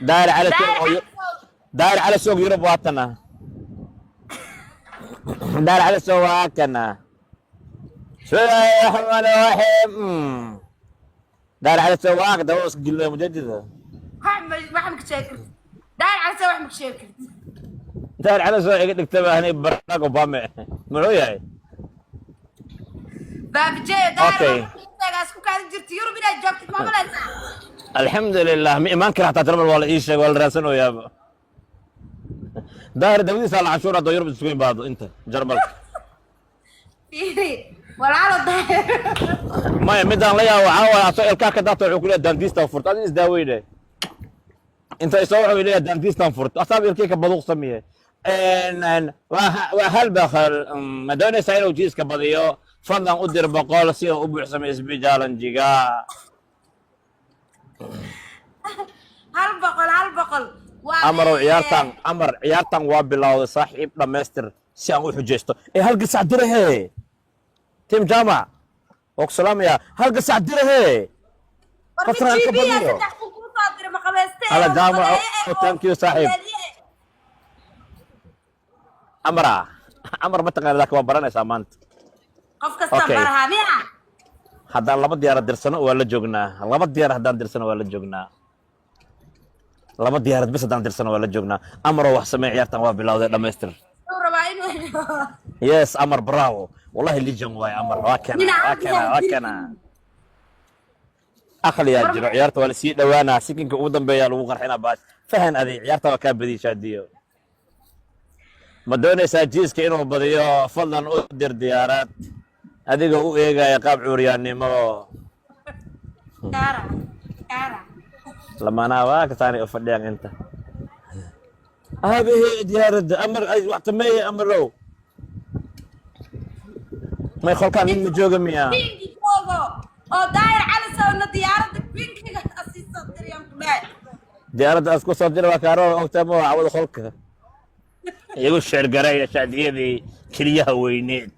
داير على داير سوق حسو. داير على سوق يوروب واتنا داير على سوق واتنا بسم الله الرحمن الرحيم داير على سوق واحد دوس قله مجدده محمد شاكر داير على سوى محمد شاكر داير على سوق نكتبها هني براك اوباما منو ياي باب جاي اوكي داير اسكو كان جرت يوروب الى جوبت ما ملاسا الحمد لله ما انكر حتى تربل ولا ايش ولا راسنو يابا داير دولي سال عاشوره دو يوروب تسوين بعض انت جربل ولا على داير ما ميدان ليا وعاول اسوي الكاكا داتو عقول دانتيستا فرت هذه داويده انت يسوي لي دانتيستا فرت اصابي الكيكه بدوق سميه ان وهل بخل ما دون سايلو جيس كبديو فضلا ادير بقول سي ابو حسام اسبيجالن جيجا هل بقل امر عيارتان وبلاو صاحب دمستر سي ان وحجيستو هل قصع دره تيم جامع وسلام يا هل قصع دره فتره ورمي كبديو يا فتح كوكو صادر ما قبستي على جامع ثانك يو صاحب امر متقن ذاك وبرنيسا مانت قف كسtan barahamiya haddaan laba diyaar dirsano waa la joognaa laba diyaar haddaan dirsano waa la joognaa laba diyaarad bis haddaan dirsano waa la joognaa amaro wax samee ciyaartan waa bilowday dhamaystir rabaa inuu yes amar bravo wallahi lijan waay amar waa kana akhli yaa jiro ciyaarta waa la sii dhawaanaa sikinka ugu dambeeya lagu qarxinaa baas fahan aday ciyaarta waa kaa badiyay shaadiyo ma doonaysaa jiiska inuu badiyo fadlan u dir diyaarad adiga u eegaya qaab cuuryaannimo Cara. lamaanaa waa ka taani u fadhiyaan inta هذه ديارة أمر أي وقت ما أمرو ما يخل كان من جوجا ميا بينكي فوقو oo daayir cali sawna diyaaradda binkiga asiiso diriyam kulay ديارة أسكو صدر وكارو أكتمو عوض خلك يقول الشعر قراية شادية ذي كليها وينين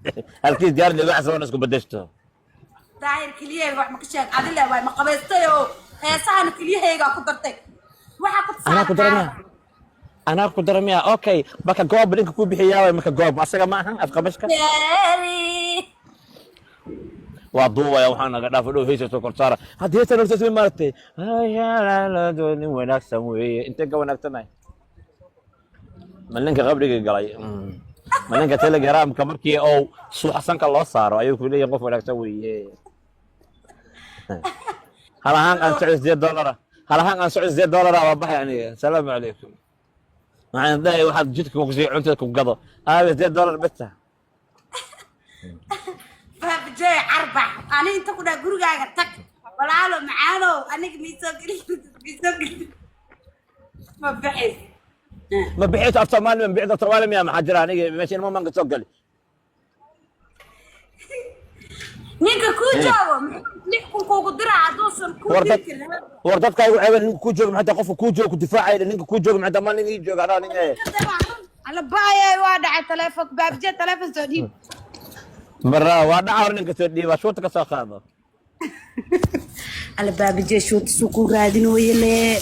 هالكيس ديارة اللي بحث وانا اسكو بدشته daayir kaliya wax ma ka sheeg adila way ma qabaystayo heesahan kaliyahayga ku dartay waxa ku أنا أنا كنت رميها أوكي بكا جواب لينك كوبي حياوي مكا جواب أسيقا معها أفقا مشكا وضوء يا وحنا قد أفلو هيسة سكر صارة هاد هيسة نرسل مرتي يا لا لا دوني وينك سموي أنت قوانك تناي ملنك غبري قلاي ملنك تلقى رام كمركي أو سو حسنك الله صار أيوك لي يقف وينك سوي هلا هان أن سعر زيت دولار هلا هان أن سعر زيت دولار وضح يعني السلام عليكم مع ان ذا واحد جيتك وقزي عندكم قضى هذا زيت دولار بتها فبجاي أربع أنا أنت كنا جروجا تك ولا على معانو أنا ميسوق ما بحيث أفضل مال من بعد أفضل مال يا محجراني ماشي ما من قد لي نيجا كوجو نحكم كوجو درع دوسر كوجو وردت كاي عيب كوجو حتى قف كوجو كدفاع نيجا كوجو مع دمان نيجي جو انا نيجي على باي وادع تليفونك باب جا تليفون سودي مرة وادع نيجا سودي وشوتك ساخذ على باب جا شو تسوق رادين ويلي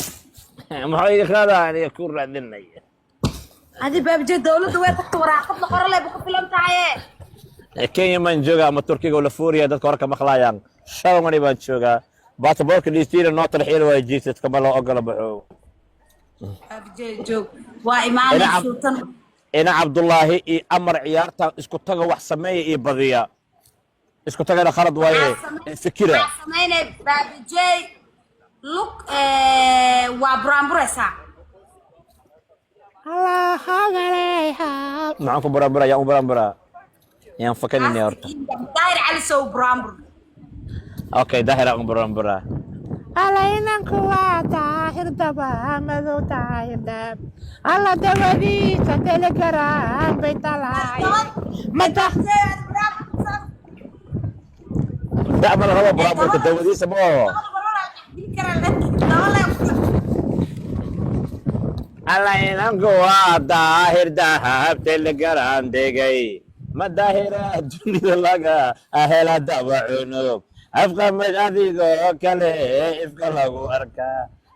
ما هو هذا يعني يكون رادنا هذه باب جا دولة وين تقراقب لقرا لي بكو فيلم تاعي كينيا من جوجا ما تركيا ولا فوريا دتك ورك مخلايان شو غني بان جوجا باسبورك اللي يصير النوت الحين ويجيس كما لو اقل بحو ابجي جوج وايمان سلطان انا عبد الله امر عيارته اسكو تغا wax sameeyay iyo badiya isku tagana khalad waaye fikira sameeyay babjay look wa bramburesa Allah hagaleha معكم برامبرا يا برامبرا يا فكرني يا ورطة داير على سو برامبر اوكي داهر برامبرا علينا كوا طاهر دبا مذو طاهر دب الله دبدي تتلقرام بيطلعي متى دعم هو برامبرا تدودي سبوه علينا كوا طاهر دهب تلقرام دقي ما داهرة الدنيا لقى أهل الدواء عنوب أفقى مجاديك وكله إفقى لغو أركا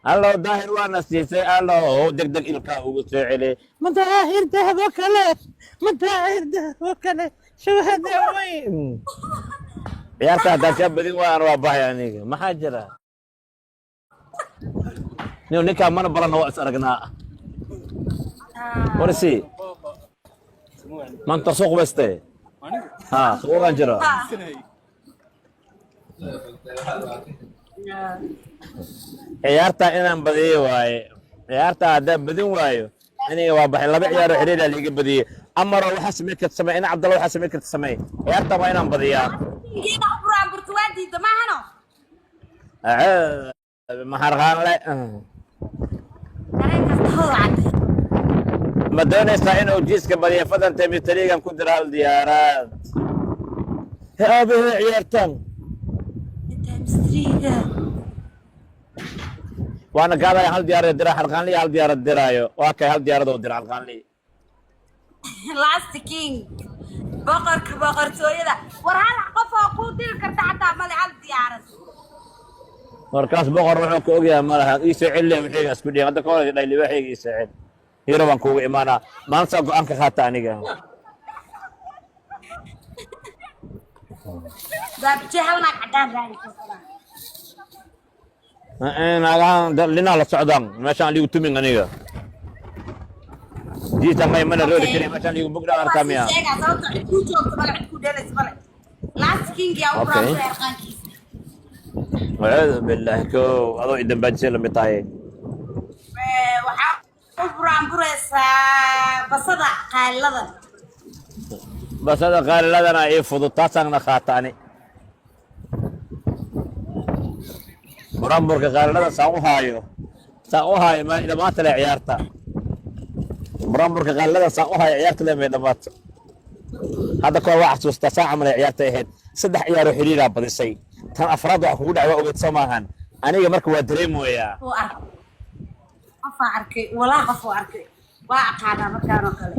الله ظاهر وانا سيسي الله دق دق الكا وسعلي مظاهر ذهب وكله مظاهر ذهب وكله شو هذا وين يا ساتر كبدي وانا وابا يعني ما حاجره نيو نيكا من برنا واس ارقنا ورسي ما انت سوق بستي ها سوق انجرا ciyaarta inaan badiyo waaye ciyaarta haddaan badin waayo aniga waa baxay laba ciyaaro xiriir ah liiga badiyey amaro waxaa samey karta samey ina cabdalla waxaa samey karta samey ciyaarta waa inaan badiyaa maxarqaanle ma doonaysaa inuu jiiska badiya fadan temitarigan ku dira hal diyaaraad he aabahe ciyaartan وانا قاعد هل ديار درا حلقان لي هل ديار درايو اوكي هل ديار دو درا حلقان لي لاست كينج بقر سويدا ورهال قفا قوديل كرتا حتى مالي هل ديار مركز بقر روحو كوغيا مالها يسعل لي وحي اسكو دي هدا كول داي لي وحي يسعل يروان كوغ ايمانا ما انسى انك خاطا انيغا داب جهلنا عدان راي انا لنا لا سعودان ماشان لي وتمين انيغا جيت ما يمنا رود كري ماشان لي بوغدا اركاميا لاست كينج يا اوبرا فرقانكيس والعياذ بالله كو اضو يدن بانسي لم يطاي waxaa u buraanburaysa basada qaaliladan basada qaaliladana ay fududtaasana qaataani buraanburka qaalilada saa u haayo ma dhamaata la ciyaarta buraanburka qaalilada saa u haayo ciyaarta la dhamaata hadda koo wax xasuusta saa camal ciyaarta ahayd saddex ciyaaro xiriira badisay tan afraad wax kugu dhacay ogeed Soomahan aniga marka waa dareemoyaa qof arkay walaa qof arkay waa aqaana markaan oo kale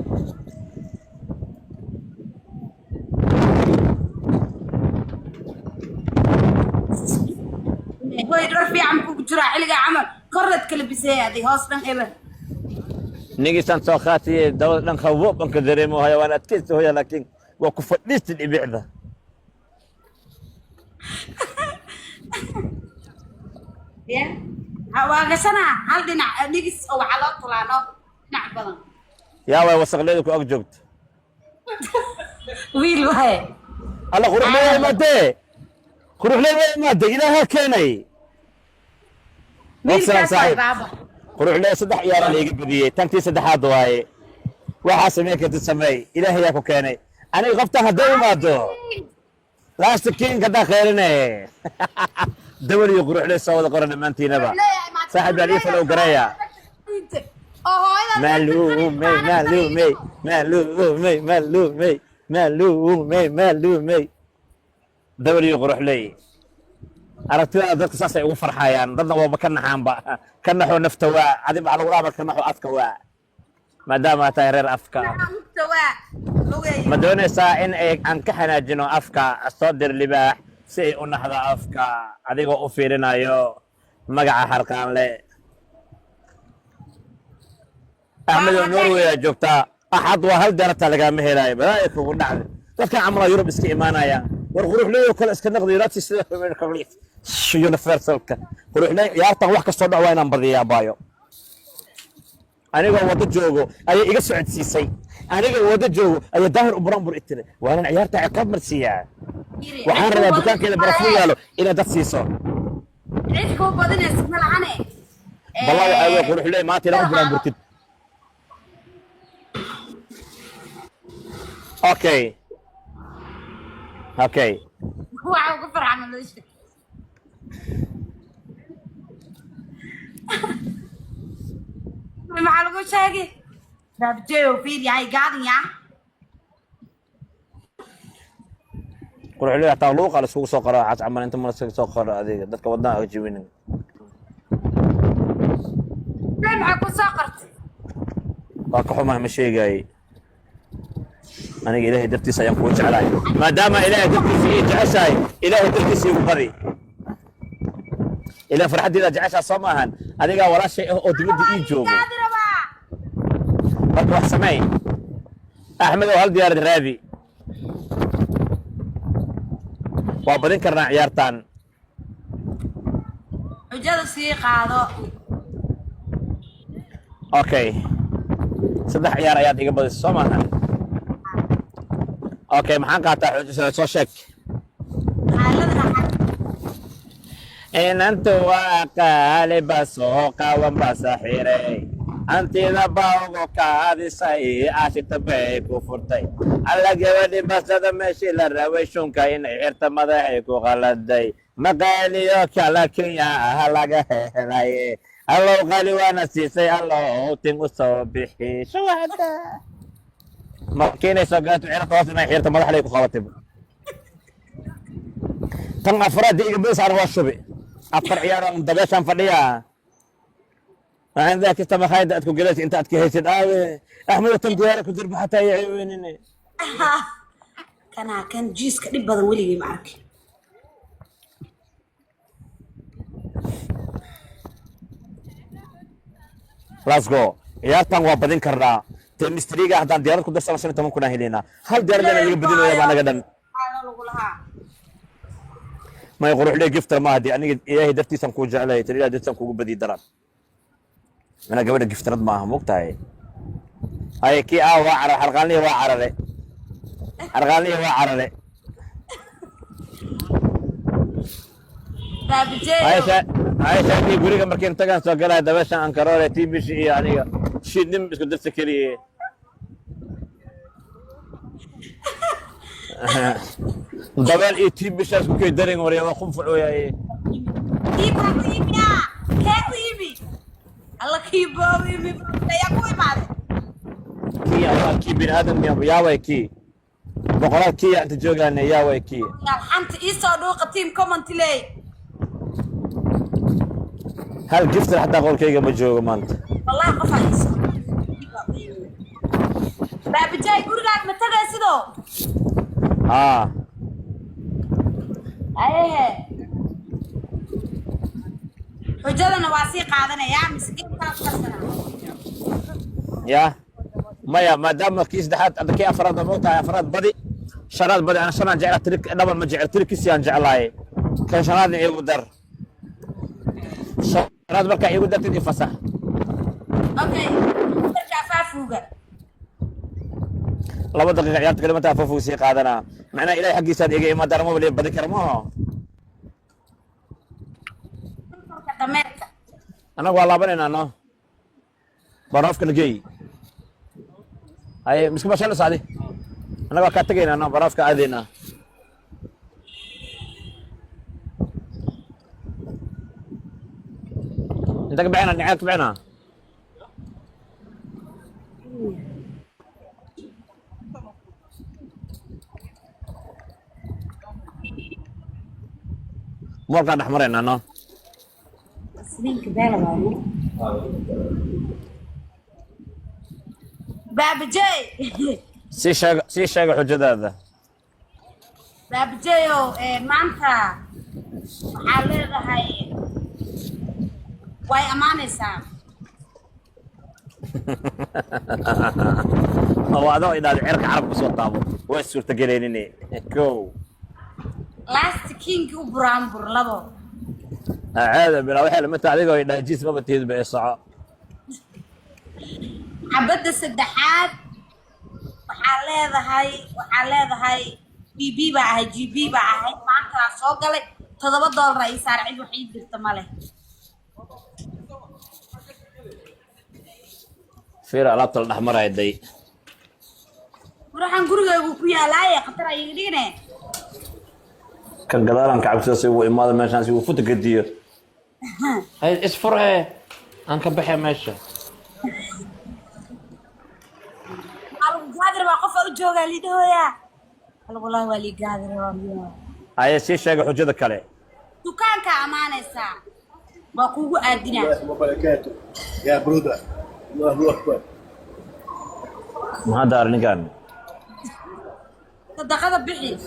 way dhar fiican ku jira xilliga camal korrad kala bisay hadii hoos dhan eber nigi san soo khaatiye dawlad dhan khawbo banka dareemo hayawaanaad kiisa hooya laakiin waa ku fadhiistid ibicda ya hawaagasana hal dhinac nigis oo waxa loo tulaano dhinac badan yaa way wasaqleedu ku ag joogto wiil waay alla quruxleedu maade ilaaha keenay wiilkaas waay baaba quruxleedu saddex ciyaar la iga badiyay tantii saddexaad waaye waxa sameey ka sameey ilaahay yaa ku keenay aniga qofta haday imaado last king kada khayrinay دوري يقرح لي صوت قرن مانتينبا صاحب العريف لو قرايا مالومي دوري يقرح لي عرفت ذاك ساسا يقول فرحايان ضدنا وبكنا حامبا كنا حو نفتوا عدم على ورابا كنا حو أفكوا ما دام تايرير أفكا ما دونيسا إن أنكحنا جنو أفكا الصدر لباح si ay u naxda afka adigoo u fiirinayo magaca harqaanle axmedo norway aa joogtaa axad waa hal darata lagama helayo balaa kugu dhacday dadkan camala yurub iska imaanaya war quruxleeyo kale iska naqdi ilaati sida universalka quruxleey ciyaartan wax kastoo dhac waa inaan badiyaa baayo anigoo wada joogo ayay iga socodsiisay anigoo wada joogo ayay daahir u buraanbur itire waa inaan ciyaarta ciqaab marsiiyaa waxaan rabaa dukaankeeda barafu yaalo inaad dad siiso cidku badinaysa malahane wallahi ayo quruxleey maanta inaan u buraanburtid okay waxa ugu farxan nolosha maxaa lagu sheegay rabjeeyo fiir yahay gaadinya quruxleey hataa luuqa la isugu soo qoraa cas camal inta mar soo qoro adeega dadka wadnaha oo jibinin maxaa ku soo qortay waa ka xumaa ma sheegay aniga ilaahay dartiisa ayaan kugu jeclahay maadaama ilaahay dartiisa ii jeceshahay ilaahay dartiisa igu bari إلى فرحتي إذا جعش صماهن أديك ولا شيء أو تبدي إيجو بروح سمعي أحمد وهل ديار الرابي وبعدين كرنا عيارتان حجada sii qaado أوكي صدق عيار عيار ديك بدي صماهن أوكي محن قاطع حجة سو شك إن أنت وقال بسوق ومسحيري أنت نباوك هذه سيء عشت بيك وفرتي على جواني بس هذا ماشي للرويشون كاين عرت مضايق وغلدي مقالي لكن يا هلا هلاي الله غالي وانا سيسي الله تنقو صبحي شو هذا ما كاين سوقات عرت واسنا عرت مضايق عليك وخلطي تم أفراد دقيقة بس على وشبي أفر عيار من دبشان فديا عندك استمع خايد أتكو جلس أنت أتكي هيسد أحمد تم ديارك ودرب حتى يعيونني كان جيس كدب بدن ولي معك let's go عيارتان وابدين كرنا تمستريجا حتى ديارك ودرس سنة تمام كنا هلينا هل ديار لنا اللي بدينه يا معنا قدن ما يقول لي جفتر ما هدي أنا إياه درتي سمكو جعله تري درتي سمكو بدي دران أنا قبل جفتر معها مقطعي هاي كي وعر حرقاني وعر لي حرقاني وعر لي عايشة في قرية مركين تجان سجلها دبشة أنكرارة تي بي شيء يعني شيء نم بس كنت تسكري دبل إيه تي بي شاس كوكي درين وريا وخم فلويا إيه كيبي كيبي الله كيبوي يا كوي مالك كي الله كي بني آدم يا ويكي بقولك كي أنت جوجان يا ويكي يا أنت إيسا دوق تيم كومنت لي هل جفت حتى أقول كي قبل جوج ما أنت والله قفا إيسا بابي جاي قرقاك متى سيدو أيه حجلنا واسيق هذا يا مسكين يا ما دام كيس دحات أنت كي أفراد موتها أفراد بدي شراد بدي أنا شراد جعل ترك دبل ما جعل ترك سيان جعلاي كان شراد يقدر شراد بركة يقدر تدي فسح أوكي ترجع فافوقة لو دقيقة عيارتك لما تفوق سيق هذا معناه إلهي حقي ساد يجي ما دار مو بلي بدي كرمه أنا والله بني أنا بعرف كل جاي أي مسك ما شاء الله سعدي أنا بكتجين أنا بعرف كأذينا أنت كبعنا نعيك كبعنا مو كان أحمرين أنا سنين كبيرة باب جاي سي شاق حجة هذا باب جايو مانتا حالي هاي واي أماني سام هو هذا إذا العرق عرب بس وطابو ويسور تقليني كو لاست كينج وبرامبر لبو هذا بلا وحي لما تعليقه إذا جيس ما بتهيد بإصعاء عبد السدحات وحالي هاي بي بي باعي جي بي باعي مانتا سوقلي $7 رئيس عيد وحيد بالتمالي فير ألابت الأحمر هيدي وراحن قرقة وكويا لايا خطر يقريني كان قداران كعب سيسي وإمادة ماشان سيسي وفوت قدير هاي اسفرها أنك بحي ماشا قادر ما قف جوجا لي دويا والله ولي قادر والله هاي سي شيء حجتك عليه دكانك امانيسا ما كوغو ادنا وبركاته يا برودة الله اكبر ما دار نقان صدقه بخي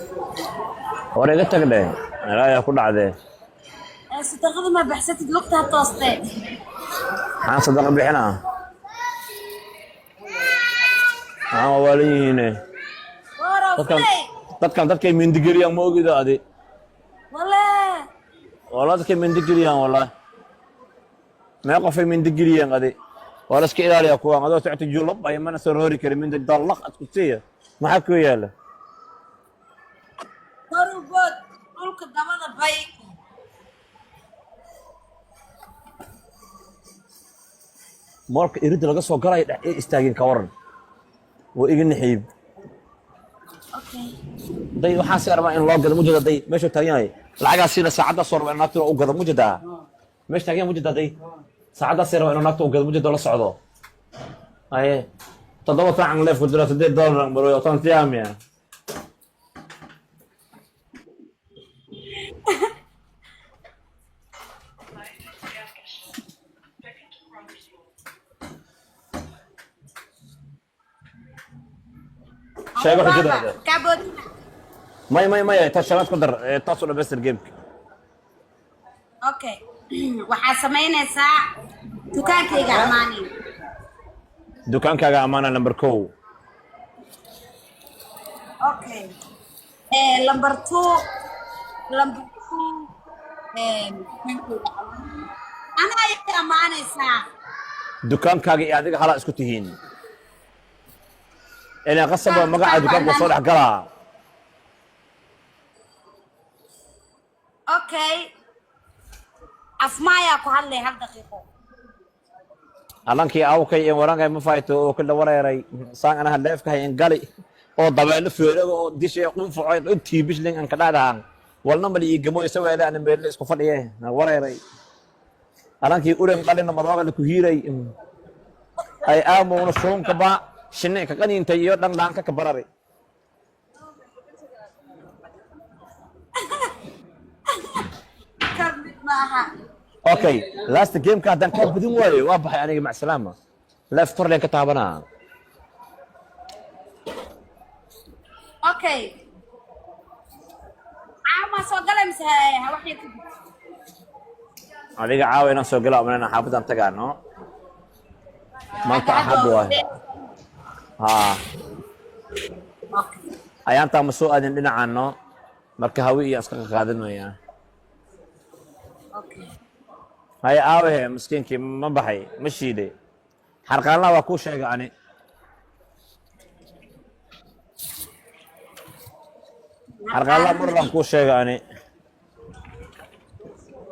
وريقتك ده لا يا كل عاده صدقني ما بحسيت لقطة توستي حان صدق بحنا واليين dadkay mindigiriyaan ma ogida adi والله dadkay mindigiriyaan والله ما qofay mindigiriyaan adi wala iska ilaaliya kuwa adoo socota julub ay mana soo roori karin mindig dallaq ad ku tiya maxaa ku yaala قربت قولك دمنا باي marka irid laga soo galay istaagin ka waran oo iga naxiib day waxaa si arbaa in loo gado mujada day meesha taagan lacagaas sida saacada soo rabaa naagta u gado mujada meesha taagan mujada day saacada soo rabaa in naagta u gado mujada la socdo ay toddoba saacan leef ku jira $8 baro oo tan tiyaamiya شايف واحد كده هذا كابوت ما تشغلات قدر تصل بس الجيم اوكي waxaa samaynaysaa dukaankayga amaani dukaankaaga amaana number 2 okay number 2 ana ay amaanaysaa dukaankaaga iyo adiga hala isku tihiin ina qasab magaca dukaanka soo dhex galaa okay afmaaya ku hadlay hal daqiiqo alankii awkay in warangay ma fayto oo kala wareeray saan ana hadafka hay in gali oo dabeelo feerago oo dishay qunfucay intii bishling an ka dhaadaan walna mali igamo isaga aan meel isku fadhiyay wareeray alankii uran qalina madooga ku hiiray ay aamoona shoonka ba shinne ka qaniinta iyo dhanlaanka ka bararay okay last game ka hadan ka badin waayo waa baxay aniga mac salaama left turn ka taabana okay ama soo galay misahay wax yar adiga caawa inaan soo galo ama xaafadan tagaano maanta ahad waa ayaanta ma soo aadin dhinacaano marka hawi iyo iska qaadanaya هاي آوه مسكينكي ما بحي مشيدي حرقان الله وكو شيء يعني حرقان الله مرة وكو شيء يعني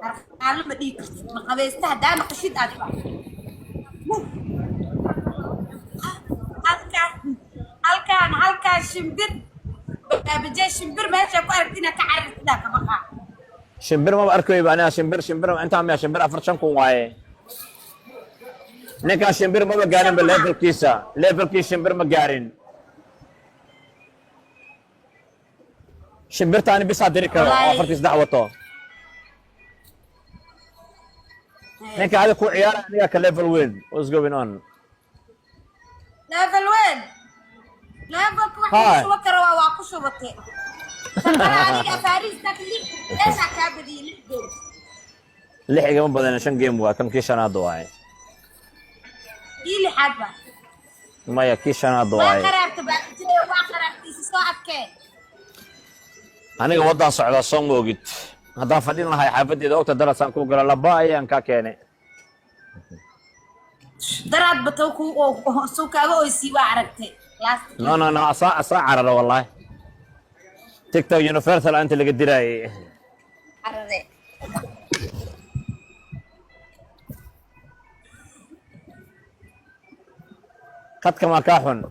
حرقان الله بديك ما قبيسته دائما قشيد أدفع halka shimbir bajay shimbir meesha ku aragtina ka carartida ka baqa shimbir ma arkay baan shimbir inta ma shimbir 4 kun waaye ninka shimbir ma gaarin levelkiisa shimbir ma gaarin shimbir taani bisa diri karo afartiis dacwato ninka hada ku ciyaar aniga ka level weyn what's going on level weyn level ku wax soo karo waa ku shubatay aniga Paris takli ايش كابدي لحدو لحق ما بدنا 5 جيم waa kan kiishanaad waay ili xadba maya kiishanaad waay waa qarabtiisa soo adkee aniga wadan socda soo moogid haddaan fadhin lahay xaafadeeda ogta darasaan ku gala laba ayaan ka keenay darad batow ku soo kaaga oo sii waa aragtay no asa carara wallahi TikTok universal أنت اللي قدراي. عرضي. قد كما كاحن.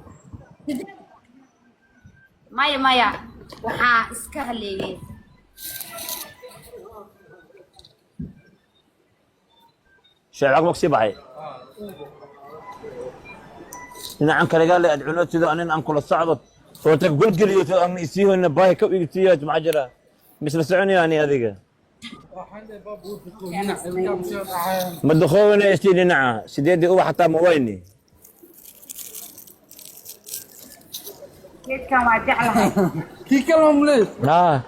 مايا وحا اسكهلي. شعر عقبك سبعي. إن عنك قال لي أدعو تذا أن أنكل الصعبة. صوتك قلت لي أن يسيه إن باي كوي يتيات معجرة مثل سعوني يعني هذيك ما دخولنا يشتري نعه سيدي هو حتى مويني كيف كان واجع لها كي كلام ليش ها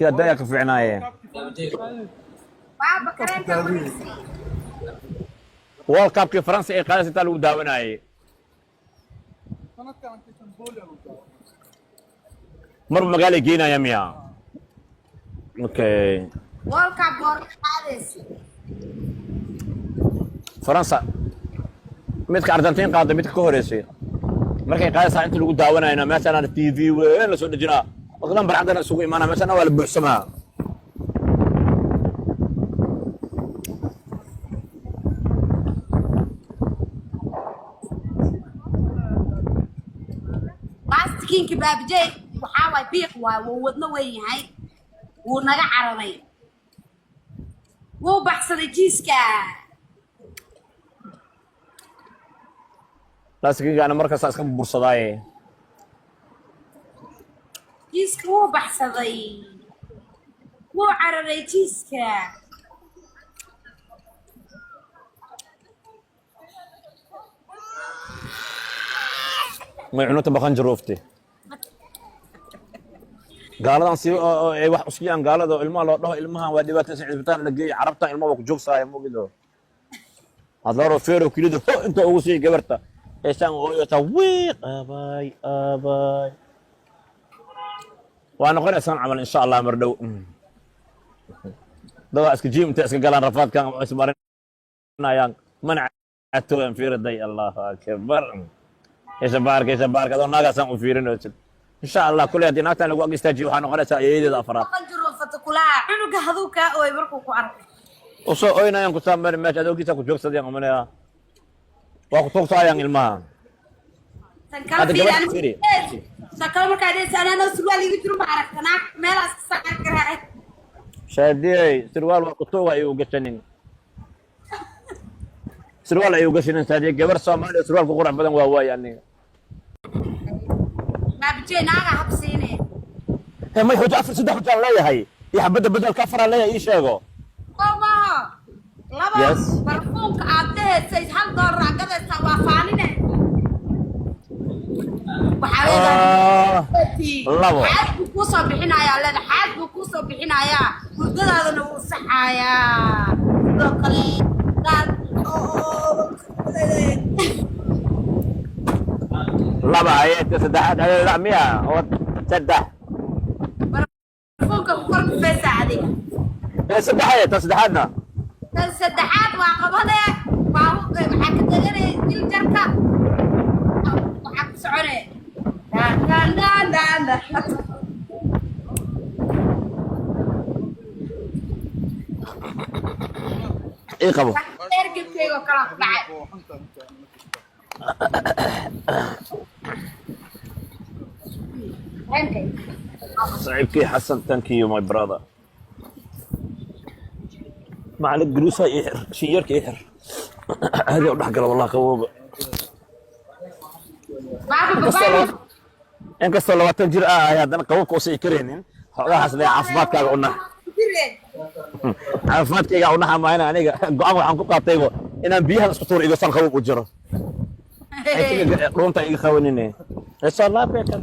كده دايك في عناية بابا كريم كريم وورلد كاب كي فرنسا اي قادة تالو داوناي مر مقالي جينا يا ميا اوكي وورلد كاب هذا فرنسا ميدك ارجنتين قاده ميدك كوريسي markay qaadaysaa inta lagu daawanayna meeshaan TV weyn la soo dhajinaa wadlan barcadana isugu imaanaa meeshaan waa la buuxsamaa baastikiinka baabjay waxaa waay biiq waa wadno weyn yahay wuu naga cararay wuu baxsaday jiiska laaskiinkaana markaas iska bursadaaye jiiska wuu baxsaday wuu cararay jiiska may cunto baqan jaroofte gaaladan si ay wax usiyaan gaalada ilmaha loo dhaho ilmahan waa dhibaato cisbitaan la geeyay carabta ilmaha ku joogsaaya muugido hadlaro feero kilido inta ugu sii gabarta eesaan oo ta wiiq abay وانا قرأ سنة عمل ان شاء الله مردو دواء اسك جيم تاسك قالان رفاض كان اسمارنا يان منع اتو في ردي الله اكبر ايش بارك هذول ناقص فيرين ان شاء الله كل هذه ناقص لو استاجي waxaan qoraysaa eedada afraad qanjiro fatakulaha cunuga haduuka oo markuu ku arkay oo oynayan ku saamar meesha adoogiisa ku joogsadeen amanaya waa ku toogsaayaan ilmaha tan kale sakal markaa deesaanana surwaal igu jiro ma aragtana meelaas ka saar karaa shaadiyay surwaal waa ku tooga ay u gashanin surwaal ay u gashanin saadiye gabar Soomaali surwaal ku qurux badan waa waay aniga ma bijeenaaga habsiine ما يحوج عفر صدق حجان لا يهي يحبد بدل كفر لا يشيغو قوما لبا برفونك عبده سيد هل دور عقده سوافانينه لبا حاد كوسو بخينايا لنا حاد كوسو بخينايا hurdadaadana wuu saxayaa sidoo kale dad لبا هي تسدحت على لا 100 هو تسدح فوق كل بس عادي سدحت تسدحنا saddexaad waa qabade waxaa ka daganay dil jarka waxaa ku socone ايه قبو ergebkeyga kala ku dhacay صعيبكي حسن ثانك يو ماي براذر معلق جلوسها يحر شيرك يحر هذه وضح قال والله قووبه إنك صلوا تنجر هذا قووك وسي كرينين xogahaas le caafimaadkaaga u nax caafimaadkayga u naxa maayna aniga go'aan waxaan ku qaataygo inaan biyaha isku tuur igo san qabow u jiro runta iga qawanine insha Allah beeka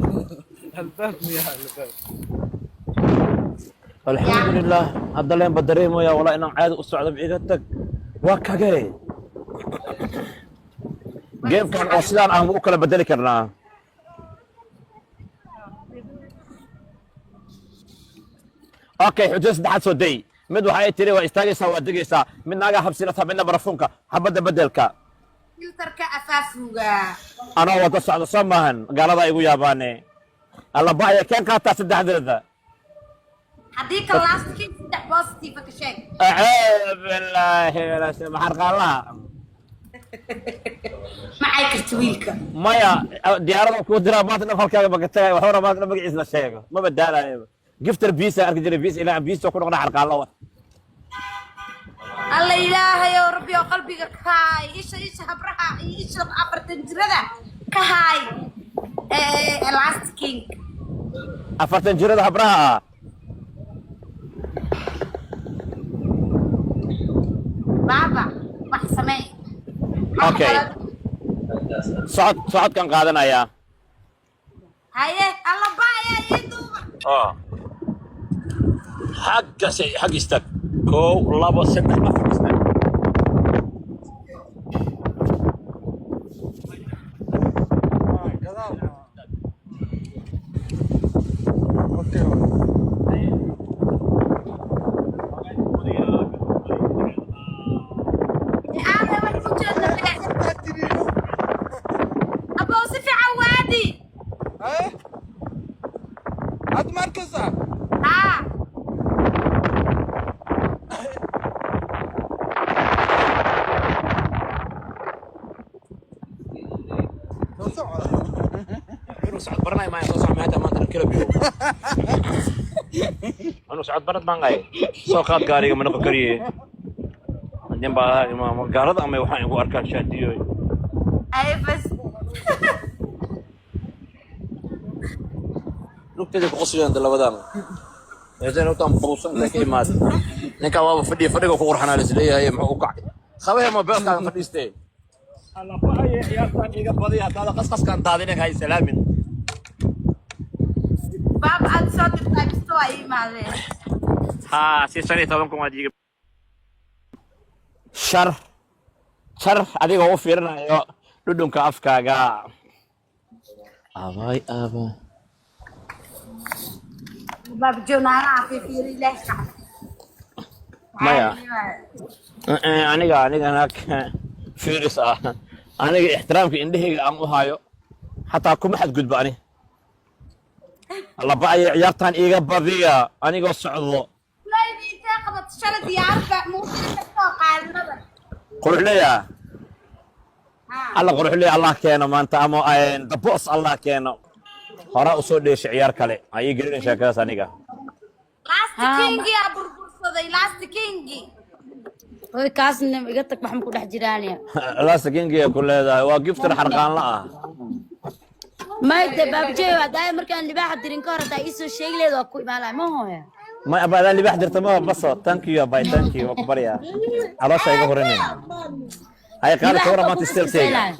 الحمد لله هذا اللي بدريمو يا والله انهم عاد اسعد بعيدتك وكاغي جيم كان اصلا انا مو كلا بدل كرنا اوكي حجز دحد سودي مد waxay tiri waa istaagaysaa waa degaysaa mid naaga habsinata midna barafunka habada bedelka filterka afaafuga ana wada socdo samahan gaalada igu yaabaane alla baaya kan qaata saddexdeeda haddii ka laastkii saddex positive ka sheeg بالله ولا سمح حرقالها maxay karti wiilka مايا ديارة كو درامات نفر كاغا بقتاي وحورا ما مقعيس لا شيغا ما بدالا جفتر بيسا ارك جري بيس الى بيس كو نقنا حرقالها الله إلهي يا ربي وقلبي كهاي إيش هبرها إيش أفرتن جردا كهاي لاستكينج افرتن جرده هبرها بابا وحسمي اوكي صعد كان قادنايا هاي الله بايا يدوب حق استك كو لابو سدح ما في استك أنا وين كنت أبو صفي عوادي عاد مركزها أنا سعد برناي ما يصح ما هذا ما تركله بيو أنا سعد برد ما غاي سوقات قاري من قريه عندنا بقى ما قارض أما يوحنا يقول أركان شاديو أي بس لوكتي قصي عند لبدان إذا لو تام بوسن ذاك ما نكا بابا فدي فدي كور حنا لسليه هي ما وقع خويه ما بس كان فديستي الله بقى يا كان يقى بدي هذا قصقص كان تادينك هاي سلامين باب أتصل بتاكستو أي مالي ها سي سري تابنكم أجيب شر أديك هو فيرنا يا لودون كافكا أباي أبا باب جونانا في ريليش مايا أنا هناك فيرس أنا احترامك إنده أم هايو حتى كم حد قد بأني الله بقى عيارتان إيجا بضية أنا قص عضو لا يدي تاخذ شرد يعرف ممكن تتوقع على النظر قروح لي الله قروح لي الله كينا ما أنت أمو أين دبوس الله كينا هراء أصول ليش عيار كلي أي قرين شاكرا سانيقا لاست كينجي يا بربرصدي لاست كينجي هو كاسن يقطك محمد كل حجرانيا لا سكينجي كل هذا وقفتر حرقان لا ما يد باب جاي دايما مركان اللي باحد درينكار تا يسو شيء ليه دوكو ما ما هو يا ما أبدا اللي بحضر تمام بس ثانك يو باي ثانك يو أكبر يا على شيء يقولني هاي قال كورمانت ستيل تيجا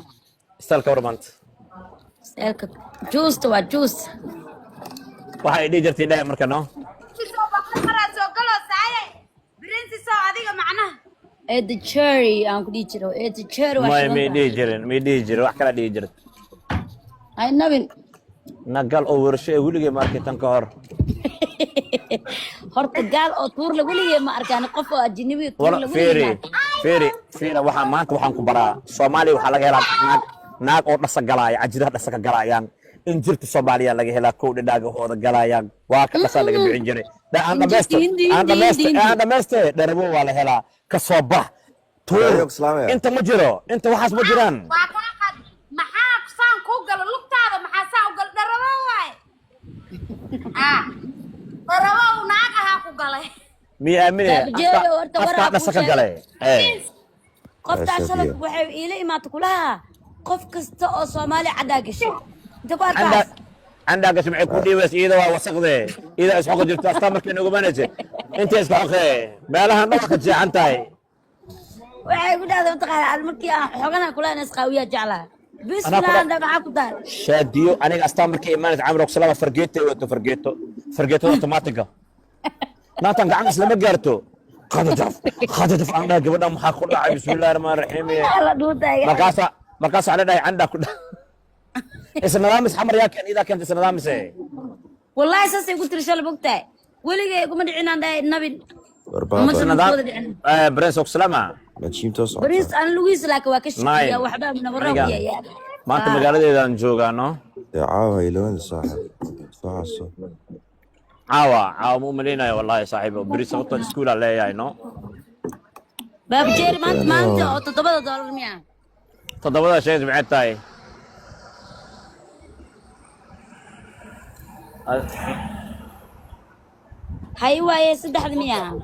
ستيل كورمانت جوس تو جوس waxay dhigi jirtay ilaahay marka no soo baqara soo galo saayay brinti soo adiga macnaha the cherry aan ku dhijiro the cherry ma dhigi jirin wax kala dhigi jirin ay nabin nagal oo warshay weligay markay tan ka hor horta gaal oo tuur la weligay ma arkaan qof oo ajnabi tuur la weligay fiiri waxa maanta waxaan ku baraa Soomaaliya waxa laga helaa naag oo dhasa galaya ajiraha dhasa ka galayaan in jirta Soomaaliya laga helaa kow dhadhaagahooda galayaan waa ka dhasa laga bixin jiray aan dhameystay dharabo waa la helaa ka soo bax tuur inta ma jiro inta waxaas ma jiraan waa ka qad maxaa saan ku galo lugtaada maxaa saan u gal dharabo waay dharabo naag aha ku galay mi aamine afka dhasa ka galay qofta shalad waxay ila imaad kulaha qof kasta oo Soomaali cadaa gashay inta ku arkaas عندك اسمعي كودي بس إذا وسقده إذا اسحق جبت أستمر كأنه قبنته أنت اسحق بالها نوقت جاء عنتاي waxay ku dhahday taqaan markii aan xogana kula nas qawiya jeclaa bismillah anda maxaa ku dar شاديو أنا أستمر كإيمان عمرك سلامة فرقيته أوتوماتيكا ما تنقع عنك لما قرته خدت أنا قبلنا محاكل بسم الله الرحمن الرحيم la dhuutay مركز على ده عندك اسم نظامس حمر يا كان إذا كنت اسم نظامس والله اساسا قلت له شلون بقتاي ولي قوم دعينا عند النبي برنس وسلامة برنس انا لويس لك واكش يا وحده من وراك يا ما انت مقالديدا جوغا نو عاوة يلون صاحب صح عاوة مو ملينا والله يا صاحبي بريس وطن سكول عليه نو باب جير ما انت او $7 مياه تضبط شيء سمعتاي هاي واي 3 مياه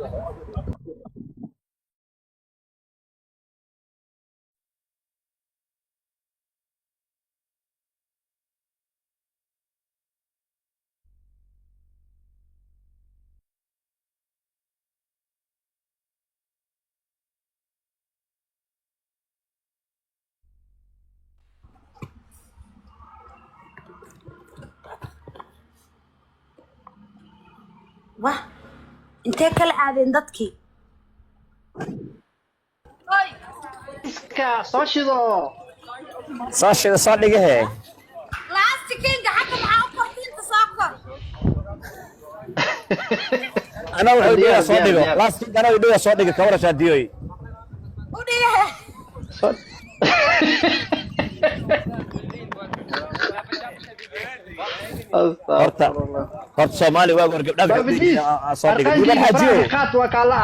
wah intee kala aadeen dadkii oy iska soo shido saashida soo dhigahe last kinga xagga maxaa u qortiinta soo kor ana wuxuu dhigaa soo dhigo last king ana dhigaa soo dhiga kawara shaadiyoy u dhigahe horta Soomaali waa gabdhaha soo dhiga diban hajiyo qaat waa kala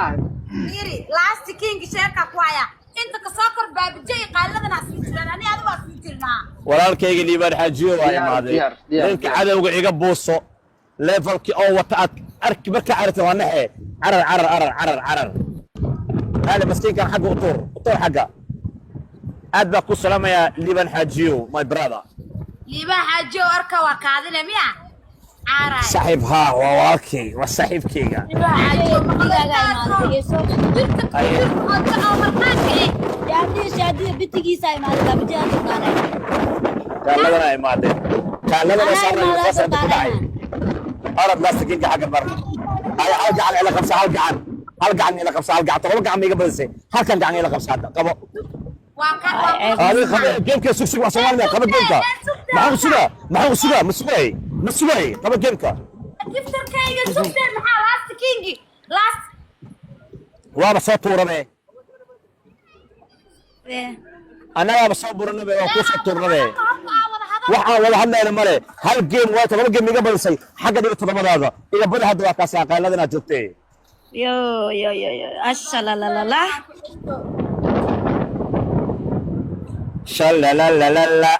yiri last kinga sheeka ku haya inta ka soo kor baabijay qaaladana asfiiraan ani adigu asfiirnaa walaalkayga liibaan hajiyo waa imaaday ninka cadawga iga buuso levelki oo wata arki marka aragto waa naxee carar hada maskiinkan xagga utur xagga aad baa ku salaamaya liibaan hajiyo my brother liibaan hajiyo arka waa kaadina miya caaray صاحب ها وواكي وصاحبكيga bitigiisa imaadeen baabijada taqaanay kaaladana imaadeen kaaladana saaran qasab ku dhacay arad laastikiinka xagga bar ay hal gacan ila qabsa hal gacan ila qabsa hal gacan todoba gacan iga badisay halkan gacan ila qabsa hadda qabo هذا خبر جيمك سوسي وصوالنا خبر جيمك معه سودا مسوي خبر جيمك كيفتر كايغا سوبر maxaa last kingi last waa soo tuurane anaga soo burane waa ku soo tuurane waxa wada hadlayna mare hal game waa todoba game iga badisay xagga dhiga todobadaada iga bada hadda waa ka saaqaaladana joogtay yo ashalalala شلالالالala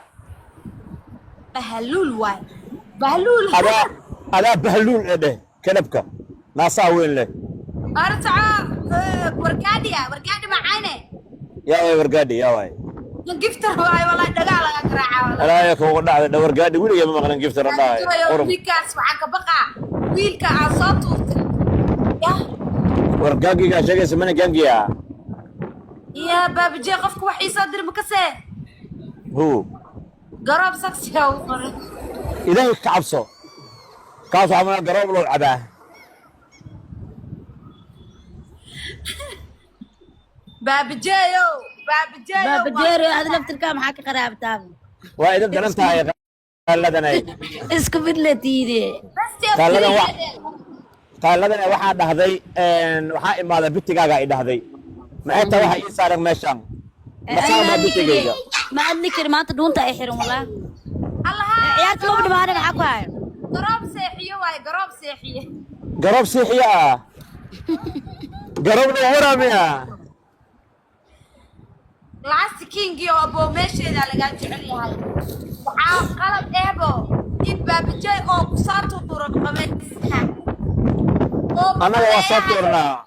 بهلول واي بهلول هذا بهلول ده كلبك ناسا وين له ارجع ورقادي معانا يا واي ورقادي يا واي جفتر واي والله دغال قراعه والله لا يا كو دحده ورقادي ولي ما مقلن جفتر الله قرب بيكاس waxaan ka baqa wiilka aan soo tuurtay ya ورقاقي ka sheegay samana gangiya يا باب جي qofku wax ii soo dir makase هو قرب سكسي او قرب إذا كعبصو كاسو عمنا قرب له عباه باب جيو هذا لفت الكام حاكي قراب تابو وإذا درنتها يا قالدنا اسكو بدلتيدي قالدنا waxaa dhahday waxaa imaada bitigaaga ay dhahday maxay waxa ii saaran meeshan masama bitigayga ما عندي كلمات دون تأخير والله الله يا كلوب دمانة معك هاي قرب سيحية واي قرب سيحية قرب سيحية قرب نورا ميا لاست كينجي وابو ماشي اذا لقيت علي هاي وعاق قلب ايبو يبقى بجاي او قصاتو طرق قميسها أنا وصلتنا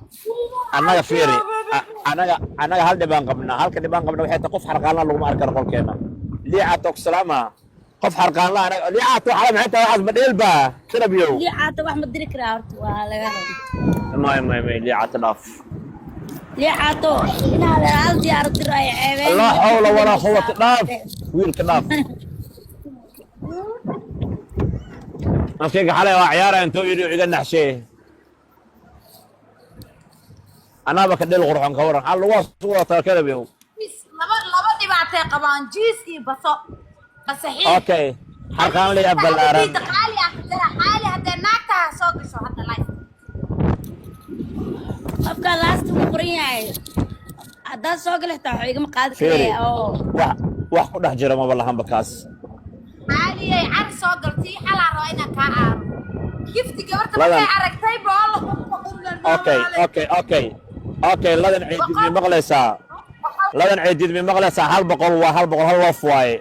أنا فيري أنا هل دبان قبلنا هل كدبان قبلنا وحيد قف حرقان الله ما أركر قول كنا ليه عاتوك سلامة قف حرقان الله أنا ليه عاتو حرام حتى واحد بديل با كنا بيو ليه عاتو أحمد دريك راورت ولا ما ليه عاتلاف ليه عاتو هنا على العالم زيارة الرأي عيبين لا حول ولا قوة ناف ويل كناف نفسك حالي وعيارة انتو يريو عيقنا حشيه أنا بكدل غرفان كوران على الواسطة كذا بيو لابد دبعتي قبان جيسي بصحيح اوكي حرقان لي ابل اران حالي حالي هدا ناكتا سوق شو هدا لايف أبقى لاست مقرية هذا سوق له تحويق مقاد فيري كده أو wax ku dhex jira ma balahan bakaas حالي عن سوق قلتي حلا روينا كعار كيف تقبرت لا. ما عرفتي بالله اوكي ladan ciidid mi maqlaysaa ladan ciidid mi maqlaysaa hal boqol hal loof waaye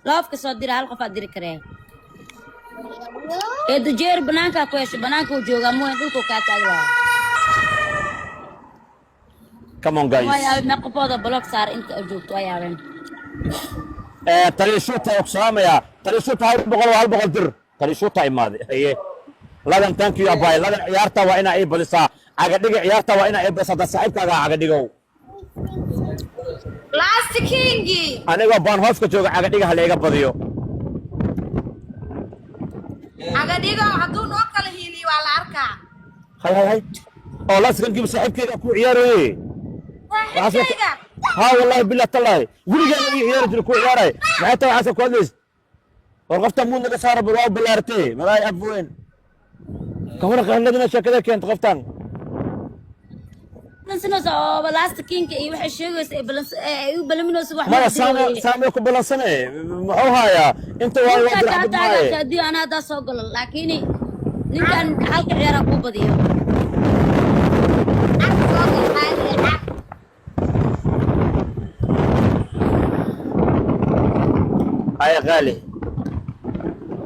loofka soo dira hal qof aad diri kareen ee dujeer banaanka ku yeesho banaanka uu joogaa mooy dhulku ka taagay come on guys way ma qofooda block saar inta uu joogto ay yaabeen tariishuta ogsaamaya tariishuta hal boqol dir tariishuta imaade haye ladan thank you abay ladan ciyaarta waa ina ay badisaa aga dhiga ciyaarta waa ina ay badisaa dad saaxiibkaaga aga dhigow last kingi anigoo baan hooska jooga aga dhiga hal iga badiyo aga dhigo hadduu noo kala hiiliyo waa la arkaa هاي oo laaskan saaxiibkeyga ku ciyaarayay saaxiibkeyga ها والله بالله تالله gurigeena ii ciyaari jiray ku ciyaaray maxay tahay xasan ku hadlays warqafta muu naga saara bal waa bilaartay malaay afweyn ka hor qaaladina shakada keent qoftan سنوس أو بلاست كينك إيه وحش شيء بلس إيه بلمنوس واحد ما سامي ku balansanay muxuu hayaa inta waa wada raxmad hadii ana da soo galo laakiin ninkan halka ciyaar ku badiyo ay غالي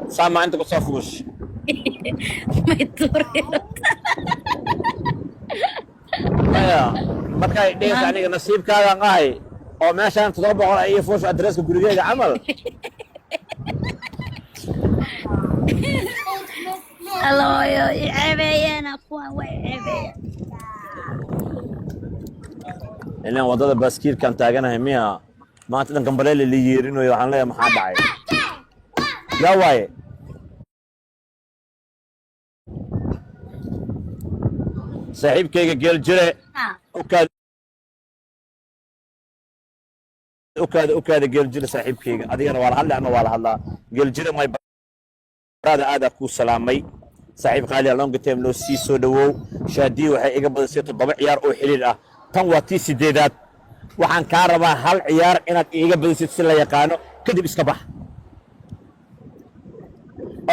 سامع انت بتصفوش ما يطوري markay dhees aniga nasiibkaaga qahay oo meeshaan 700 ay fuush adreeska gurigeyga camal الله يعبينا اخوان ويعبينا إلا وضد باسكير كان تاجنا هميها ما تدن كمبليل اللي يرينو يوحنا ليه محاد عاي يا واي صاحب كيك جيل جري وكاد جيل جري صاحب كيك أدينا ولا هلا أنا ولا هلا جيل جري ما هذا كو سلامي صاحب قال لهم قلت له سيسو دو شادي وحي قبل سيتو ضبع عيار او حليل tan waa tii sideedaad waxaan kaa rabaa hal ciyaar inaad iiga badisid si la yaqaano kadib iska bax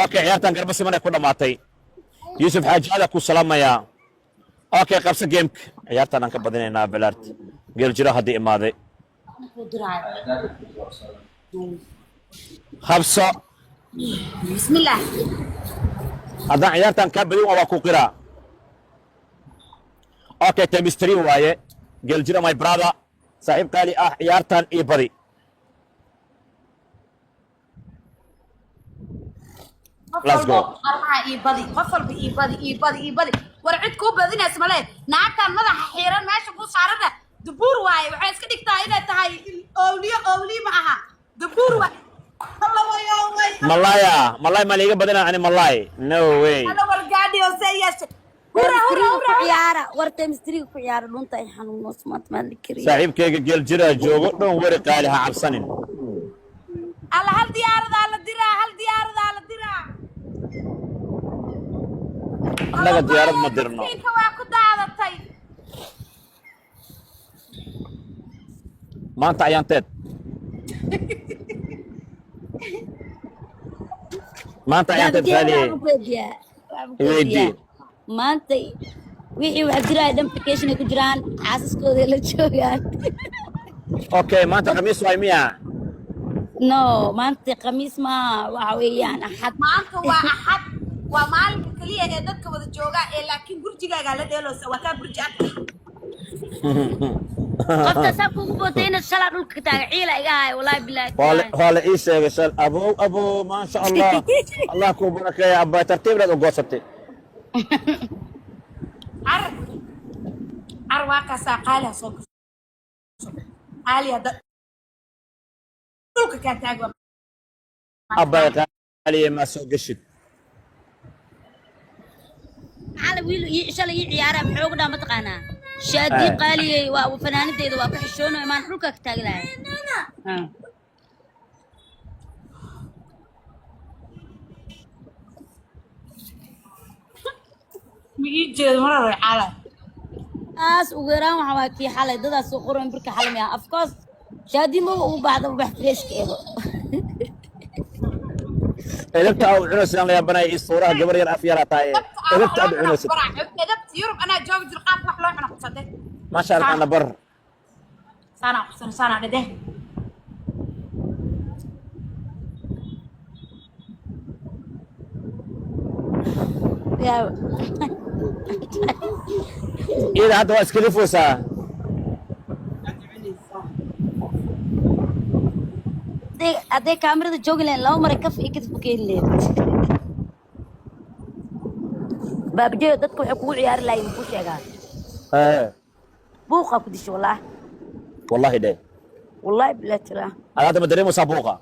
okay ciyaartan garba siman ay ku dhamaatay Yusuf Xaaji aad ku salaamayaa okay qabsa gameek ciyaartan aan ka badinaynaa Balaart geel jira hadii imaaday khabsa bismillah hadan ciyaartan ka badin waa ku qiraa okay chemistry waaye geel jira my brother saaxiib qaali ah ciyaartan ii bari let's go arbaha ii badi qof walba ii badi war cid ku badinays male naagtan madaxa xiiran meesha ku saarada dabuur waaye waxay iska dhigtaa inay tahay awliyo ma aha dabuur waaye malay ma liiga badina ani malay no way ana wargaadhi oo sayas ciyaara warta mistriga ku ciyaara dhunta ay xanuun usmaad ma likiriyo saaxiibkeyga geel jira joogo dhoon wari qaali ha cabsanin alla hal diyaarada la diraa annaga diyaarad ma dirno inka waa ku daadatay maanta ayaanteed qaali weydii maanta wixii wax jiraa application ku jiraan xaasaskooda la joogaan okay maanta khamiis waa miya no maanta khamiis ma waxa weeyaan axad maanta waa axad waa maalinka kaliya ee dadka wada jooga ee laakiin gurjigaaga la dheeloosa waa ka gurji ad qofta sabku ku bootayna shala dhulka taaga ciila iga hay wallahi billahi wala ii sheegay shal abo ma sha Allah Allah ku barakeeyo abba tartiib la goosatay arwaaka saaqaala soo aliya dhulka ka taago abba qaali ma soo gashid على ويل يشل يعيار بحوق دا متقانا شادي قالي وفنانتيدا waa ku xishoono imaan dhulka ka taaglaay migi jeed marar xala as ugu yaraan waxa waa kii xalay dadaas soo qoran birka xalmaya of course shadi ma u baahdo wax fresh keedo edabta aad cunaysan la yaabana isooraha gabar yar af yar taay edabta aad cunaysan edabta yurub ana joog jir qaab wax loo cuno qasade ma sha Allah ana bar sana dhade ya ila hadda waa iska lifuusaa adee kaamirada joogi leen laba mare kaf iyo kadib ku keeni leed baabajeeyo dadka waxay kugu ciyaari lahayn ku sheegaan buuqa ku disho wallahi de wallahi bilaa jira هذا ما دريمو سابوقة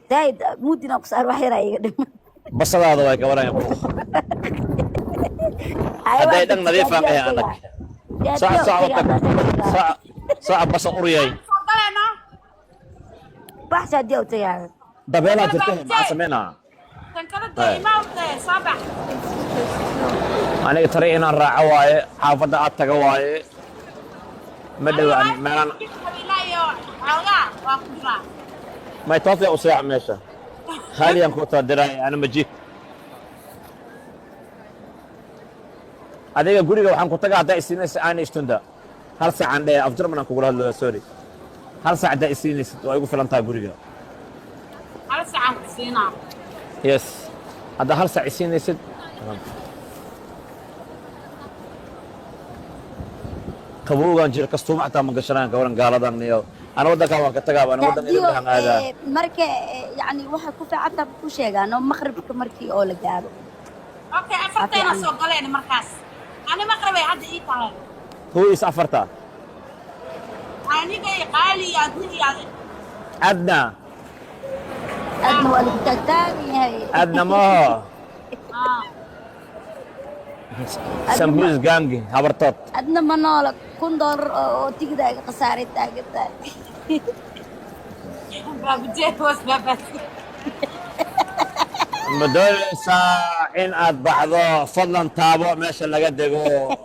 زايد مودنا كسر واحد رايق بس هذا ضايق ولا يبوخ هذا يدق نظيفة إيه أنك ساعة وتك ساعة بس أورياي soo galeena بحث ديو تيار دبيلة ترتاح مع سمينا tan kala dee imaa soo bax أنا ترى إن الرعاة واي حافظة أتجا واي مدة يعني ما أنا qabiilaayo xoogaa waa ku jiraa ما يتوصي أسرع ماشى خالي أنكو تدري أنا مجيك هذا يقولي لو حنكو تجا هذا السينس أنا إشتندا هل ساعة عندي أفضل من أقول هذا سوري هل ساعة ده السينس ويقول فلان تاي يقولي hal sacan ku siinaa يس هذا هل ساعة السينس قبوغان جير كستوم حتى ما قشران كورن قال هذا نيو أنا ودك أنا كتجاب أنا ودك ديو إلى هذا marka yani waxa ku fiicanta ku sheegaan oo maqribka markii oo la gaaro okay afarteena soo galeena markaas ani maqribay hadda ii tahay هو يسافرتا aniga qaali adiga أدنى adna waa lagu taagtaagan yahay أدنى ما هو سمبوز جانجي هبرتوت adna ma noola $1 oo tigida iga khasaaray taagantahay baabjee hoos baabas مدول ساعة إن أتبعضه فضلا تابو ماشي اللي قد يقول